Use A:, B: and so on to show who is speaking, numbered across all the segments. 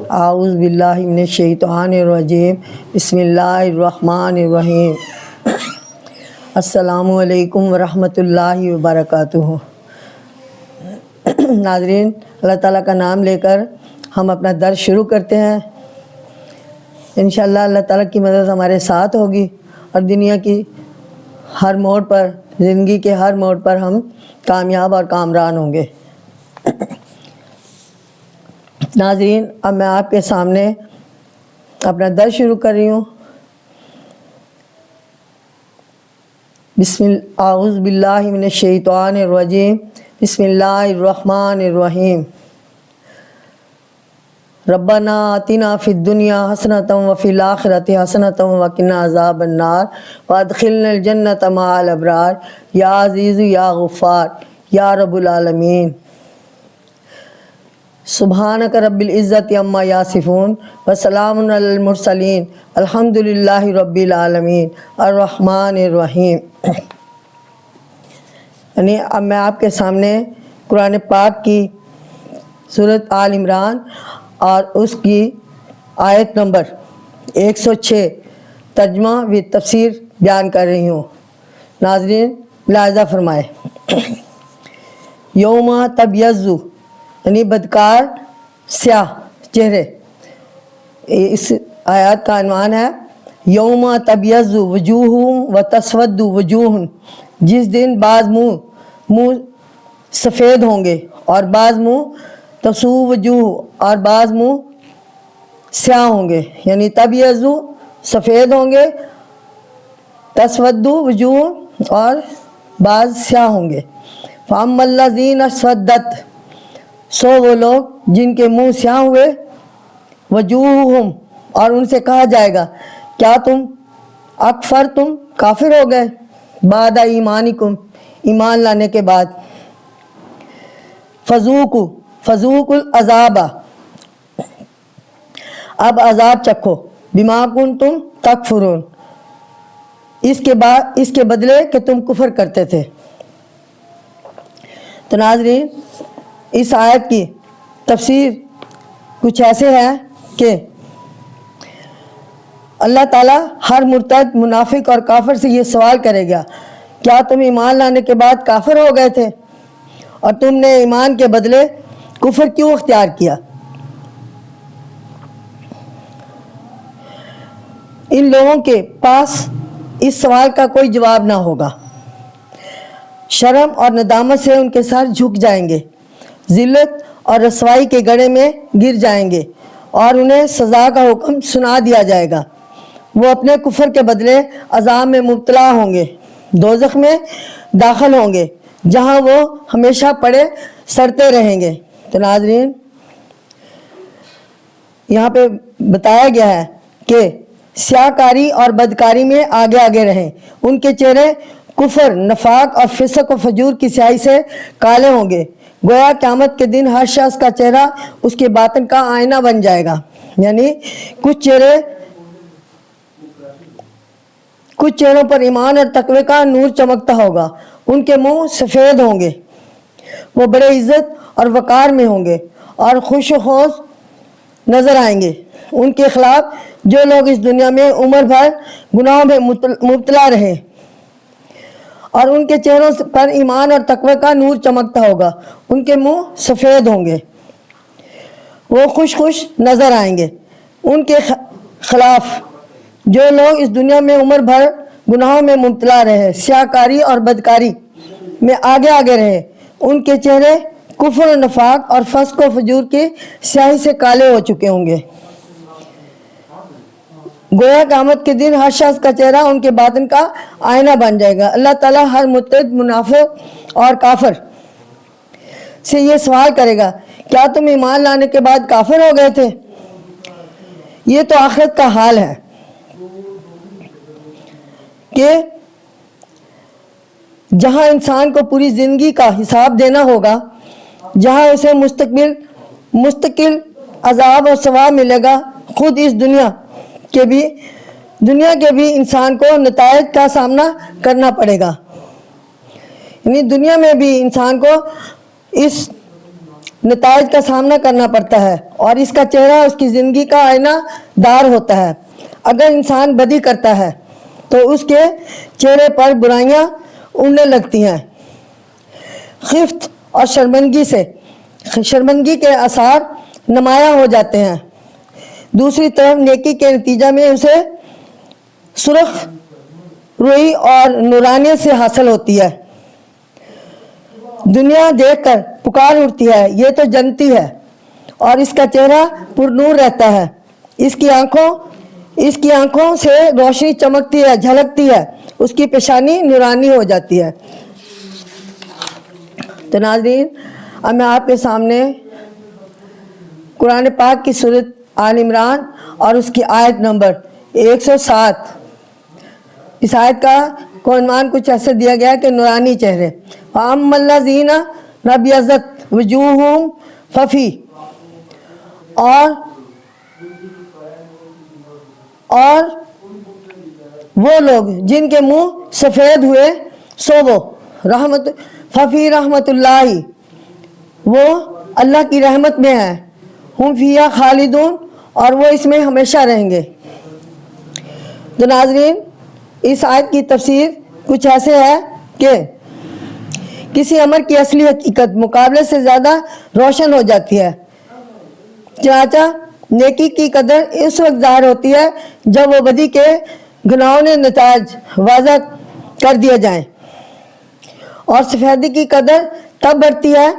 A: اعوذ باللہ من الشیطان الرجیم بسم اللہ الرحمن الرحیم السلام علیکم ورحمۃ اللہ وبرکاتہ۔ ناظرین، اللہ تعالیٰ کا نام لے کر ہم اپنا درس شروع کرتے ہیں۔ انشاءاللہ اللہ تعالیٰ کی مدد ہمارے ساتھ ہوگی اور دنیا کی ہر موڑ پر، زندگی کے ہر موڑ پر ہم کامیاب اور کامران ہوں گے۔ ناظرین، اب میں آپ کے سامنے اپنا درس شروع کر رہی ہوں۔ اعوذ باللہ من الشیطان الرجیم بسم اللہ الرحمن الرحیم۔ ربنا آتنا فی الدنیا حسنۃ وفی الآخرۃ حسنۃ وقنا عذاب النار وادخلنا الجنۃ مع الابرار یا عزیز یا غفار یا رب العالمین۔ سبحانک رب العزت عما یصفون وسلام علی المرسلین الحمد للہ رب العالمین الرحمن الرحیم۔ یعنی اب میں آپ کے سامنے قرآن پاک کی سورۃ آل عمران اور اس کی آیت نمبر 106 ترجمہ و تفسیر بیان کر رہی ہوں۔ ناظرین ملاحظہ فرمائے۔ یوم تبیض یعنی بدکار سیاہ چہرے، اس آیات کا عنوان ہے یوم تبیض وجوہ و تسود وجوہ۔ جس دن بعض منہ سفید ہوں گے اور بعض منہ تسو وجوہ اور بعض منہ سیاہ ہوں گے، یعنی تبیض سفید ہوں گے، تسود وجوہ اور بعض سیاہ ہوں گے۔ فَأَمَّا الَّذِينَ اسْوَدَّتْ سو وہ لوگ جن کے منہ سیاہ ہوئے، وجوہہم اور ان سے کہا جائے گا کیا تم تم کافر ہو گئے بعد ایمانکم ایمان لانے کے بعد۔ فذوقوا العذاب اب عذاب چکھو، بما کنتم تکفرون اس کے بدلے کہ تم کفر کرتے تھے۔ تو ناظرین، اس آیت کی تفسیر کچھ ایسے ہے کہ اللہ تعالیٰ ہر مرتد، منافق اور کافر سے یہ سوال کرے گا کیا تم ایمان لانے کے بعد کافر ہو گئے تھے اور تم نے ایمان کے بدلے کفر کیوں اختیار کیا؟ ان لوگوں کے پاس اس سوال کا کوئی جواب نہ ہوگا۔ شرم اور ندامت سے ان کے سر جھک جائیں گے، ذلت اور رسوائی کے گڑھے میں گر جائیں گے اور انہیں سزا کا حکم سنا دیا جائے گا۔ وہ اپنے کفر کے بدلے عذاب میں مبتلا ہوں گے، دوزخ میں داخل ہوں گے جہاں وہ ہمیشہ پڑے سڑتے رہیں گے۔ تو ناظرین، یہاں پہ بتایا گیا ہے کہ سیاہ کاری اور بدکاری میں آگے آگے رہیں۔ ان کے چہرے کفر، نفاق اور فسق و فجور کی سیاہی سے کالے ہوں گے، گویا قیامت کے دن ہر شخص کا چہرہ اس کے باطن کا آئینہ بن جائے گا۔ یعنی کچھ چہروں پر ایمان اور تقوی کا نور چمکتا ہوگا، ان کے منہ سفید ہوں گے، وہ بڑے عزت اور وقار میں ہوں گے اور خوش و خوش نظر آئیں گے۔ ان کے خلاف جو لوگ اس دنیا میں عمر بھر گناہوں میں مبتلا رہے اور ان کے چہروں پر ایمان اور تقوی کا نور چمکتا ہوگا، ان کے منہ سفید ہوں گے، وہ خوش نظر آئیں گے۔ ان کے خلاف جو لوگ اس دنیا میں عمر بھر گناہوں میں مبتلا رہے، سیاہ کاری اور بدکاری میں آگے آگے رہے، ان کے چہرے کفر و نفاق اور فسق و فجور کی سیاہی سے کالے ہو چکے ہوں گے، گویا قیامت کے دن ہر شخص کا چہرہ ان کے باطن کا آئینہ بن جائے گا۔ اللہ تعالیٰ ہر مرتد، منافق اور کافر سے یہ سوال کرے گا کیا تم ایمان لانے کے بعد کافر ہو گئے تھے؟ یہ تو آخرت کا حال ہے کہ جہاں انسان کو پوری زندگی کا حساب دینا ہوگا، جہاں اسے مستقل عذاب اور ثواب ملے گا، خود اس دنیا کے بھی انسان کو نتائج کا سامنا کرنا پڑے گا۔ یعنی دنیا میں بھی انسان کو اس نتائج کا سامنا کرنا پڑتا ہے اور اس کا چہرہ اس کی زندگی کا آئینہ دار ہوتا ہے۔ اگر انسان بدی کرتا ہے تو اس کے چہرے پر برائیاں اڑنے لگتی ہیں، خفت اور شرمندگی کے آثار نمایاں ہو جاتے ہیں۔ دوسری طرف نیکی کے نتیجہ میں اسے سرخ روئی اور نورانیت سے حاصل ہوتی ہے۔ دنیا دیکھ کر پکار اٹھتی ہے، یہ تو جنتی ہے، اور اس کا چہرہ پر نور رہتا ہے، اس کی آنکھوں سے روشنی چمکتی ہے، جھلکتی ہے، اس کی پیشانی نورانی ہو جاتی ہے۔ تو ناظرین، اب میں آپ کے سامنے قرآن پاک کی سورۃ آل عمران اور اس کی آیت نمبر 107، اس آیت کا عنوان کچھ ایسے دیا گیا کہ نورانی چہرے۔ وَأَمَّا الَّذِينَ ابْيَضَّتْ وُجُوهُهُمْ فَفِي، اور وہ لوگ جن کے منہ سفید ہوئے سو وہ ففی رحمت اللہ، وہ اللہ کی رحمت میں ہے، ہم فیہا خالدون، اور وہ اس میں ہمیشہ رہیں گے۔ تو ناظرین، اس آیت کی تفسیر کچھ ایسے ہے کہ کسی امر کی اصلی حقیقت مقابلے سے زیادہ روشن ہو جاتی ہے، چنانچہ نیکی کی قدر اس وقت ظاہر ہوتی ہے جب وہ بدی کے گناہوں نتائج واضح کر دیے جائیں، اور سفیدی کی قدر تب بڑھتی ہے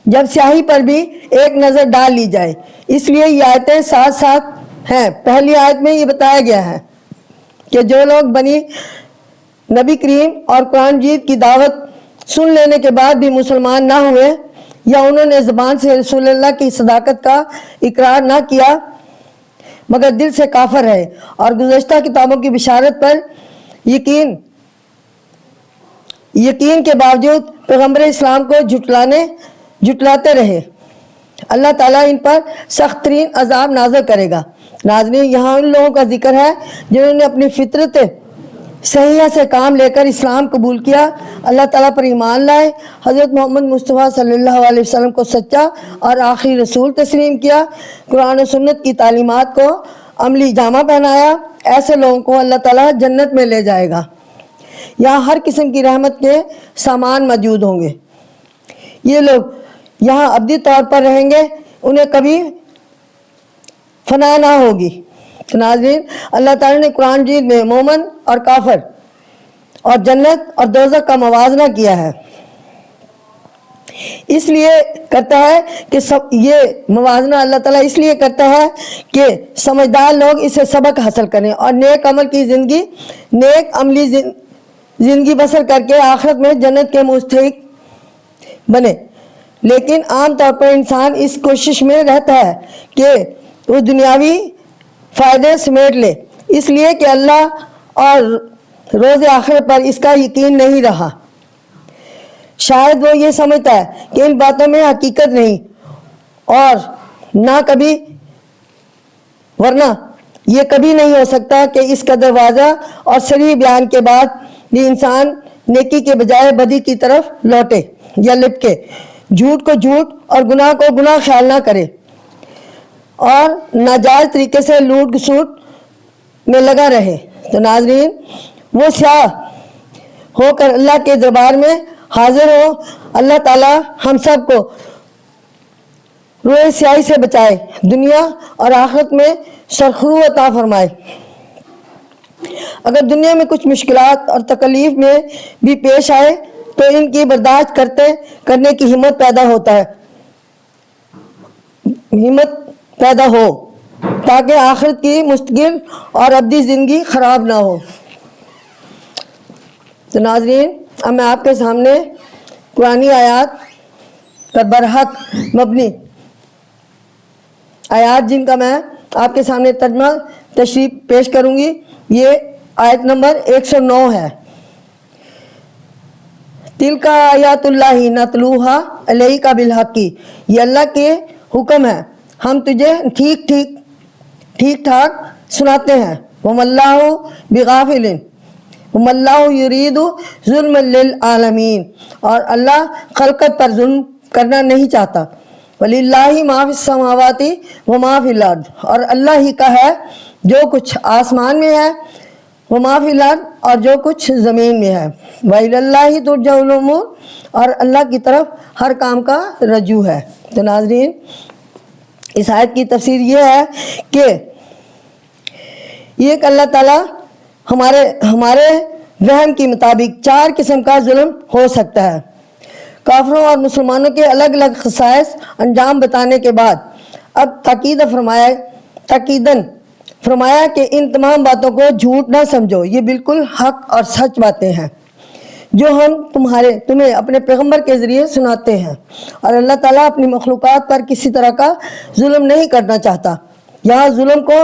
A: جب سیاہی پر بھی ایک نظر ڈال لی جائے۔ اس لیے یہ آیتیں ساتھ ساتھ ہیں۔ پہلی آیت میں یہ بتایا گیا ہے کہ جو لوگ نبی کریم اور قرآن مجید کی دعوت سن لینے کے بعد بھی مسلمان نہ ہوئے، یا انہوں نے زبان سے رسول اللہ کی صداقت کا اقرار نہ کیا مگر دل سے کافر رہے، اور گزشتہ کتابوں کی بشارت پر یقین کے باوجود پیغمبر اسلام کو جھٹلاتے رہے، اللہ تعالیٰ ان پر سخت ترین عذاب نازل کرے گا۔ ناظرین، یہاں ان لوگوں کا ذکر ہے جنہوں نے اپنی فطرت صحیحہ سے کام لے کر اسلام قبول کیا، اللہ تعالیٰ پر ایمان لائے، حضرت محمد مصطفیٰ صلی اللہ علیہ وسلم کو سچا اور آخری رسول تسلیم کیا، قرآن و سنت کی تعلیمات کو عملی جامہ پہنایا۔ ایسے لوگوں کو اللہ تعالیٰ جنت میں لے جائے گا۔ یہاں ہر قسم کی رحمت کے سامان موجود ہوں گے۔ یہ لوگ یہاں ابدی طور پر رہیں گے، انہیں کبھی فنا نہ ہوگی۔ ناظرین، اللہ تعالیٰ نے قرآن مجید میں مومن اور کافر اور جنت اور دوزخ کا موازنہ کیا ہے، اس لیے کرتا ہے کہ یہ موازنہ اللہ تعالیٰ اس لیے کرتا ہے کہ سمجھدار لوگ اسے سبق حاصل کریں اور نیک عملی زندگی بسر کر کے آخرت میں جنت کے مستحق بنے۔ لیکن عام طور پر انسان اس کوشش میں رہتا ہے کہ وہ دنیاوی فائدے سمیٹ لے، اس لیے کہ اللہ اور روز آخرت پر اس کا یقین نہیں رہا۔ شاید وہ یہ سمجھتا ہے کہ ان باتوں میں حقیقت نہیں، اور ورنہ یہ کبھی نہیں ہو سکتا کہ اس قدر واضح اور صریح بیان کے بعد بھی انسان نیکی کے بجائے بدی کی طرف لوٹے یا لپکے، جھوٹ کو جھوٹ اور گناہ کو گناہ خیال نہ کرے، اور ناجائز طریقے سے لوٹ گسوٹ میں لگا رہے۔ تو ناظرین، وہ سیاہ ہو کر اللہ کے دربار میں حاضر ہو۔ اللہ تعالیٰ ہم سب کو روئے سیاہی سے بچائے، دنیا اور آخرت میں سرخرو عطا فرمائے۔ اگر دنیا میں کچھ مشکلات اور تکلیف میں بھی پیش آئے تو ان کی برداشت کرنے کی ہمت پیدا ہو تاکہ آخرت کی مستقل اور ابدی زندگی خراب نہ ہو۔ تو ناظرین، اب میں آپ کے سامنے قرآنی آیات پر برحق مبنی آیات جن کا میں آپ کے سامنے ترجمہ تشریح پیش کروں گی، یہ آیت نمبر 109 ہے۔ تِلْکَ آیات اللہ نَتْلُوہَا عَلَیْکَ بِالْحَقِّ، یہ اللہ کے حکم ہے، ہم تجھے ٹھیک ٹھاک سناتے ہیں۔ وَمَا اللَّهُ بِغَافِلٍ وَمَا اللَّهُ يُرِيدُ ظُلْمًا لِلْعَالَمِينَ، اور اللہ خلقت پر ظلم کرنا نہیں چاہتا. وَلِلَّهِ مَا فِي السَّمَاوَاتِ وَمَا فِي الْأَرْضِ, اور اللہ ہی کا ہے جو کچھ آسمان میں ہے, وَمَا فِي الْأَرْضِ, اور جو کچھ زمین میں ہے. وَإِلَى اللَّهِ تُرْجَعُ الْأُمُورُ, اور اللہ کی طرف ہر کام کا رجوع ہے. تو ناظرین, اس آیت کی تفسیر یہ ہے کہ یہ کہ اللہ تعالیٰ ہمارے وہم کے مطابق 4 قسم کا ظلم ہو سکتا ہے. کافروں اور مسلمانوں کے الگ الگ خصائص انجام بتانے کے بعد اب تاکیداً فرمایا کہ ان تمام باتوں کو جھوٹ نہ سمجھو, یہ بالکل حق اور سچ باتیں ہیں جو ہم تمہیں اپنے پیغمبر کے ذریعے سناتے ہیں, اور اللہ تعالیٰ اپنی مخلوقات پر کسی طرح کا ظلم نہیں کرنا چاہتا. یہاں ظلم کو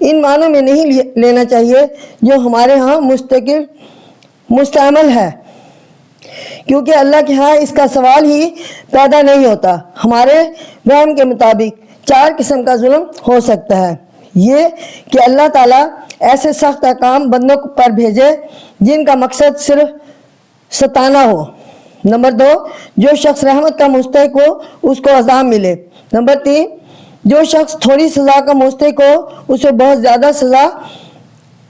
A: ان معنوں میں نہیں لینا چاہیے جو ہمارے ہاں مستعمل ہے, کیونکہ اللہ کے ہاں اس کا سوال ہی پیدا نہیں ہوتا. ہمارے وہم کے مطابق 4 قسم کا ظلم ہو سکتا ہے. یہ کہ اللہ تعالیٰ ایسے سخت احکام بندوں پر بھیجے جن کا مقصد صرف ستانا ہو. نمبر 2, جو شخص رحمت کا مستحق ہو اس کو عذاب ملے. نمبر 3, جو شخص تھوڑی سزا کا مستحق ہو اسے بہت زیادہ سزا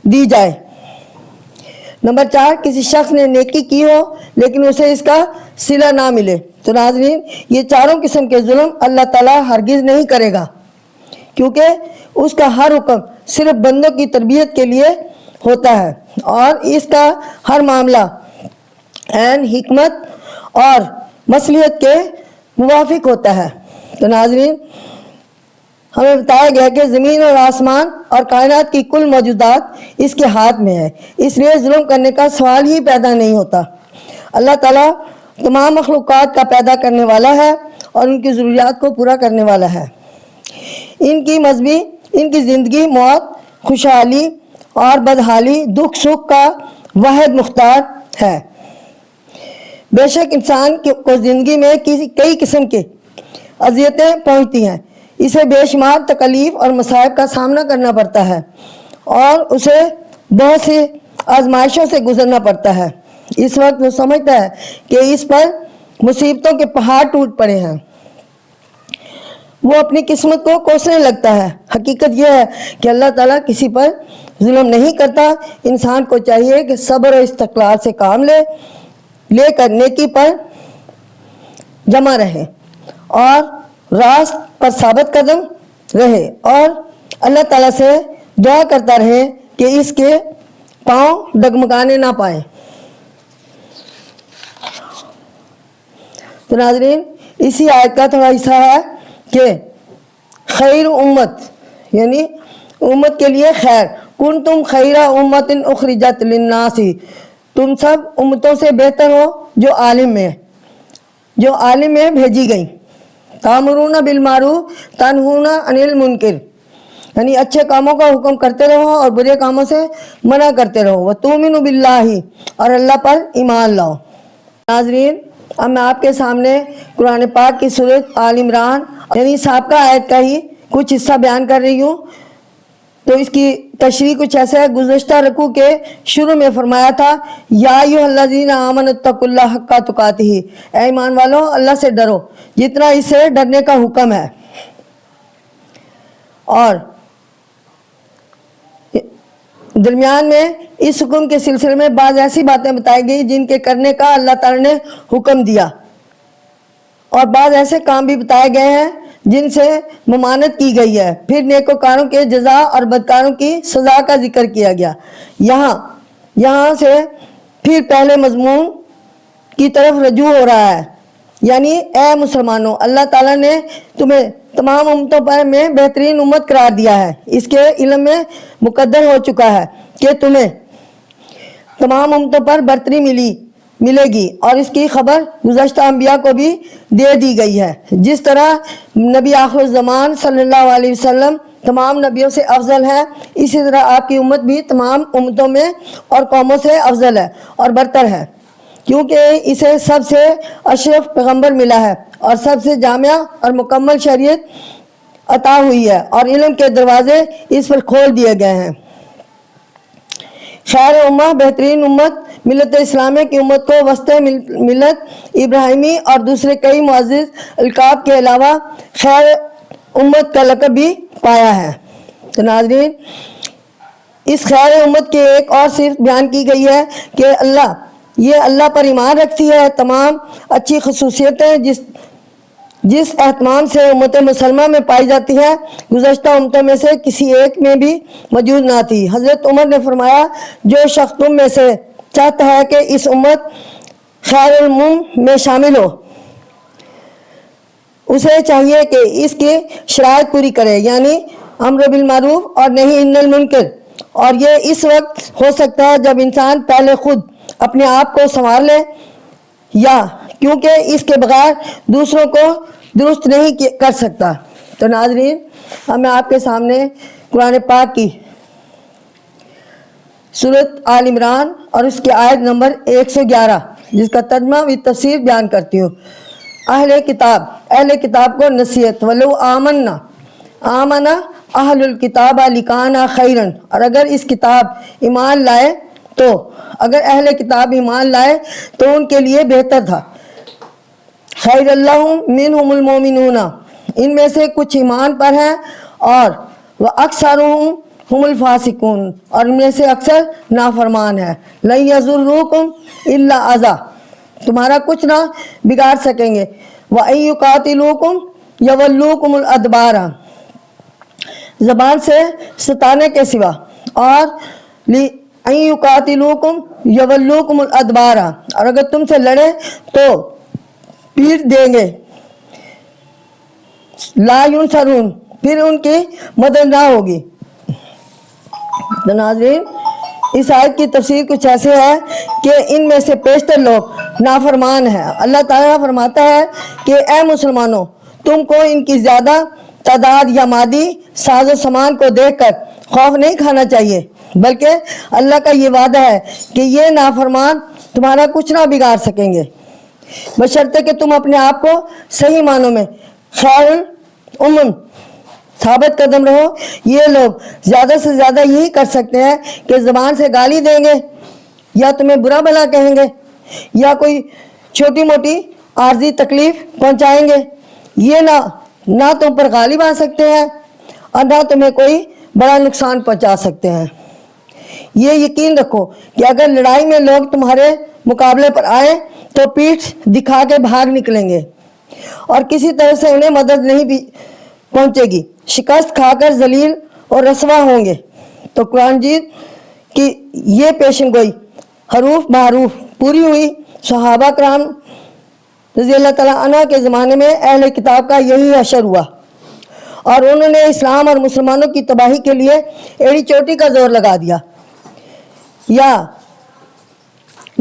A: دی جائے. نمبر 4, کسی شخص نے نیکی کی ہو لیکن اسے اس کا صلہ نہ ملے. تو ناظرین, یہ 4 قسم کے ظلم اللہ تعالیٰ ہرگز نہیں کرے گا, کیونکہ اس کا ہر حکم صرف بندوں کی تربیت کے لیے ہوتا ہے اور اس کا ہر معاملہ عین حکمت اور مصلحت کے موافق ہوتا ہے. تو ناظرین, ہمیں بتایا گیا کہ زمین اور آسمان اور کائنات کی کل موجودات اس کے ہاتھ میں ہے, اس لیے ظلم کرنے کا سوال ہی پیدا نہیں ہوتا. اللہ تعالیٰ تمام مخلوقات کا پیدا کرنے والا ہے اور ان کی ضروریات کو پورا کرنے والا ہے. ان کی زندگی, موت, خوشحالی اور بدحالی, دکھ سکھ کا واحد مختار ہے. بے شک انسان کو زندگی میں کئی قسم کے اذیتیں پہنچتی ہیں, اسے بے شمار تکلیف اور مصائب کا سامنا کرنا پڑتا ہے اور اسے بہت سی آزمائشوں سے گزرنا پڑتا ہے. اس وقت وہ سمجھتا ہے کہ اس پر مصیبتوں کے پہاڑ ٹوٹ پڑے ہیں, وہ اپنی قسمت کو کوسنے لگتا ہے. حقیقت یہ ہے کہ اللہ تعالیٰ کسی پر ظلم نہیں کرتا. انسان کو چاہیے کہ صبر و استقلال سے کام لے کر نیکی پر جمع رہے اور راست پر ثابت قدم رہے اور اللہ تعالیٰ سے دعا کرتا رہے کہ اس کے پاؤں ڈگمگانے نہ پائیں. تو ناظرین, اسی آیت کا تھوڑا حصہ ہے کہ خیر امت یعنی امت کے لیے خیر, کنتم خیر امت اخرجت للناس, تم سب امتوں سے بہتر ہو جو عالم میں بھیجی گئی. تامرون بالمعروف تنہون عن المنکر, یعنی اچھے کاموں کا حکم کرتے رہو اور برے کاموں سے منع کرتے رہو. وتؤمنوا باللہ, اور اللہ پر ایمان لاؤ. ناظرین, اب میں آپ کے سامنے قرآن پاک کی سورۃ آل عمران یعنی سابقہ آیت کا ہی کچھ حصہ بیان کر رہی ہوں. تو اس کی تشریح کچھ ایسا ہے. گزشتہ رکوع کے شروع میں فرمایا تھا یا ایھا الذین آمنوا اتقوا اللہ حق تقاتہ, اے ایمان والو اللہ سے ڈرو جتنا اس سے ڈرنے کا حکم ہے. اور درمیان میں اس حکم کے سلسلے میں بعض ایسی باتیں بتائی گئی جن کے کرنے کا اللہ تعالیٰ نے حکم دیا, اور بعض ایسے کام بھی بتائے گئے ہیں جن سے ممانعت کی گئی ہے. پھر نیکوکاروں کے جزا اور بدکاروں کی سزا کا ذکر کیا گیا. یہاں سے پھر پہلے مضمون کی طرف رجوع ہو رہا ہے, یعنی اے مسلمانوں, اللہ تعالیٰ نے تمہیں تمام امتوں پر میں بہترین امت قرار دیا ہے. اس کے علم میں مقدر ہو چکا ہے کہ تمہیں تمام امتوں پر برتری ملے گی, اور اس کی خبر گزشتہ انبیاء کو بھی دے دی گئی ہے. جس طرح نبی آخر الزمان صلی اللہ علیہ وسلم تمام نبیوں سے افضل ہے, اسی طرح آپ کی امت بھی تمام امتوں میں اور قوموں سے افضل ہے اور برتر ہے, کیونکہ اسے سب سے اشرف پیغمبر ملا ہے اور سب سے جامع اور مکمل شریعت عطا ہوئی ہے, اور علم کے دروازے اس پر کھول دیے گئے ہیں. خیر امہ, بہترین امت ملت اسلامیہ کی امت کو وسط ملت ابراہیمی اور دوسرے کئی معزز القاب کے علاوہ خیر امت کا لقب بھی پایا ہے۔ تو ناظرین، اس خیر امت کی ایک اور صرف بیان کی گئی ہے کہ یہ اللہ پر ایمان رکھتی ہے۔ تمام اچھی خصوصیتیں جس اہتمام سے امت مسلمہ میں پائی جاتی ہے گزشتہ امتوں میں سے کسی ایک میں بھی موجود نہ تھی۔ حضرت عمر نے فرمایا، جو شخص تم میں سے چاہتا ہے کہ اس امت خیر الامم میں شامل ہو، اسے چاہیے کہ اس کی شرائط پوری کرے، یعنی امر بالمعروف اور نہی عن المنکر۔ اور یہ اس وقت ہو سکتا ہے جب انسان پہلے خود اپنے آپ کو سنوار لے، یا کیونکہ اس کے بغیر دوسروں کو درست نہیں کر سکتا۔ تو ناظرین، اب میں آپ کے سامنے قرآن پاک کی سورۃ آل عمران اور اس کی آیت نمبر 111 جس کا ترجمہ و تفسیر بیان کرتی ہوں۔ اہل کتاب کو نصیحت، ولو آمنا اہل الکتاب لکانا خیرن، اور اگر اس کتاب ایمان لائے تو اگر اہل کتاب ایمان لائے تو ان کے لیے بہتر تھا۔ خیر اللہ منہم المومنون، ان میں سے کچھ ایمان پر ہیں، اور وَأَكْثَرُهُمْ هُمُ الْفَاسِقُونَ، اور ان میں سے اکثر نافرمان ہے۔ لَن يَضُرُّوكُمْ إِلَّا أَذًى، تمہارا کچھ نہ بگاڑ سکیں گے۔ وَإِن يُقَاتِلُوكُمْ يَوَلُّوكُمُ الْأَدْبَارَ، زبان سے ستانے کے سوا، اور لِأَن يُقَاتِلُوكُمْ يَوَلُّوكُمُ الْأَدْبَارَ، اور اگر تم سے لڑے تو پیٹ دیں گے۔ لا ينصرون، پھر ان کی مدد نہ ہوگی۔ تو ناظرین، اس آیت کی تفسیر کچھ ایسے ہے کہ ان میں سے بیشتر لوگ نافرمان ہیں۔ اللہ تعالیٰ فرماتا ہے کہ اے مسلمانوں، تم کو ان کی زیادہ تعداد یا مادی ساز و سامان کو دیکھ کر خوف نہیں کھانا چاہیے، بلکہ اللہ کا یہ وعدہ ہے کہ یہ نافرمان تمہارا کچھ نہ بگاڑ سکیں گے، بشرطے کہ تم اپنے آپ کو صحیح معنوں میں خیر الامم ثابت قدم رہو۔ یہ لوگ زیادہ سے زیادہ یہی کر سکتے ہیں کہ زبان سے گالی دیں گے، یا تمہیں برا بھلا کہیں گے، یا کوئی چھوٹی موٹی عارضی تکلیف پہنچائیں گے۔ یہ نہ تم پر غالب آ سکتے ہیں اور نہ تمہیں کوئی بڑا نقصان پہنچا سکتے ہیں۔ یہ یقین رکھو کہ اگر لڑائی میں لوگ تمہارے مقابلے پر آئیں تو پیٹھ دکھا کے بھاگ نکلیں گے، اور کسی طرح سے انہیں مدد نہیں بھی پہنچے گی، شکست کھا کر ذلیل اور رسوا ہوں گے۔ تو قرآن مجید کی یہ پیشن گوئی حروف بحروف پوری ہوئی۔ صحابہ کرام رضی اللہ تعالیٰ عنہ کے زمانے میں اہل کتاب کا یہی حشر ہوا، اور انہوں نے اسلام اور مسلمانوں کی تباہی کے لیے ایڑی چوٹی کا زور لگا دیا،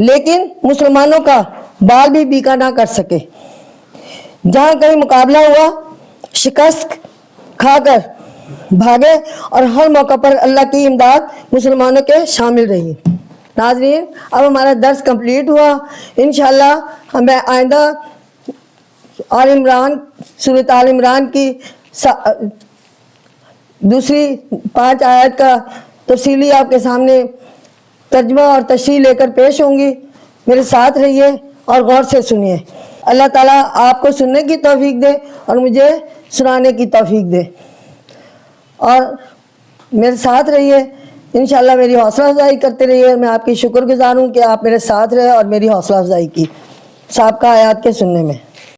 A: لیکن مسلمانوں کا بال بھی بیکا نہ کر سکے۔ جہاں کہیں مقابلہ ہوا، شکست کھا کر بھاگے، اور ہر موقع پر اللہ کی امداد مسلمانوں کے شامل رہی۔ ناظرین، اب ہمارا درس کمپلیٹ ہوا۔ انشاءاللہ ہمیں آئندہ سورۃ آل عمران کی دوسری 5 آیات کا تفصیلی آپ کے سامنے ترجمہ اور تشریح لے کر پیش ہوں گی۔ میرے ساتھ رہیے اور غور سے سنیے۔ اللہ تعالیٰ آپ کو سننے کی توفیق دے اور مجھے سنانے کی توفیق دے، اور میرے ساتھ رہیے۔ انشاءاللہ میری حوصلہ افزائی کرتے رہیے۔ میں آپ کی شکر گزار ہوں کہ آپ میرے ساتھ رہے اور میری حوصلہ افزائی کی سابقہ آیات کے سننے میں۔